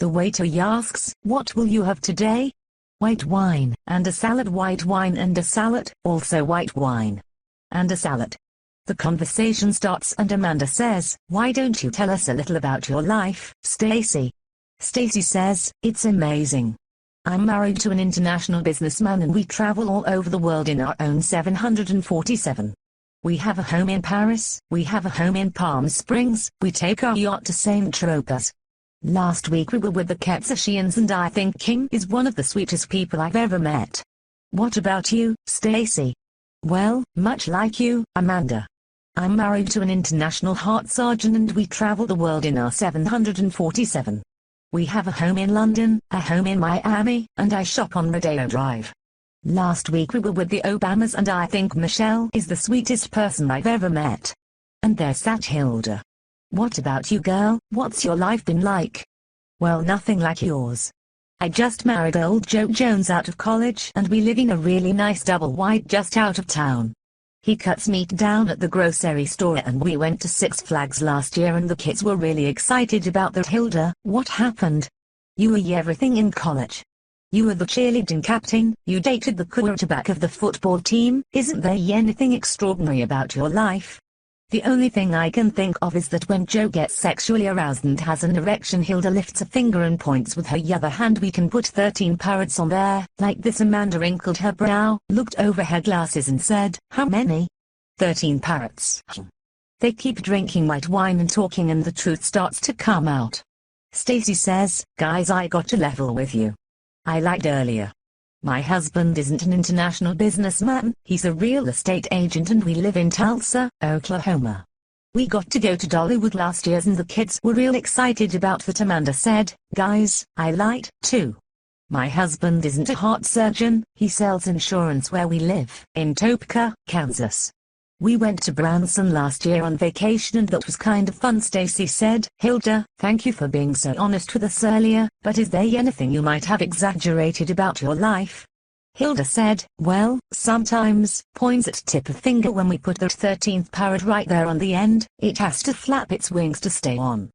The waiter asks, "What will you have today?" "White wine and a salad." "White wine and a salad, also white wine and a salad." The conversation starts and Amanda says, "Why don't you tell us a little about your life, Stacy?" Stacy says, "It's amazing. I'm married to an international businessman and we travel all over the world in our own 747. We have a home in Paris, we have a home in Palm Springs, we take our yacht to St. Tropez. Last week we were with the Kardashians and I think Kim is one of the sweetest people I've ever met. What about you, Stacy?" "Well, much like you, Amanda. I'm married to an international heart surgeon and we travel the world in our 747. We have a home in London, a home in Miami, and I shop on Rodeo Drive. Last week we were with the Obamas and I think Michelle is the sweetest person I've ever met." And there sat Hilda. "What about you, girl? What's your life been like?" "Well, nothing like yours. I just married old Joe Jones out of college and we live in a really nice double wide just out of town. He cuts meat down at the grocery store and we went to Six Flags last year and the kids were really excited about that." "Hilda, what happened? You were everything in college. You were the cheerleading captain, you dated the quarterback of the football team. Isn't there anything extraordinary about your life?" "The only thing I can think of is that when Joe gets sexually aroused and has an erection." Hilda lifts a finger and points with her other hand. "We can put 13 parrots on there, like this." Amanda wrinkled her brow, looked over her glasses and said, "How many?" 13 parrots. They keep drinking white wine and talking and the truth starts to come out. Stacy says, "Guys, I got to level with you. I lied earlier. My husband isn't an international businessman, he's a real estate agent and we live in Tulsa, Oklahoma. We got to go to Dollywood last year and the kids were real excited about that." Amanda said, "Guys, I lied, too. My husband isn't a heart surgeon, he sells insurance where we live, in Topeka, Kansas. We went to Branson last year on vacation and that was kind of fun." Stacy said, "Hilda, thank you for being so honest with us earlier, but is there anything you might have exaggerated about your life?" Hilda said, "Well, sometimes," points at tip of finger, "when we put the 13th parrot right there on the end, it has to flap its wings to stay on.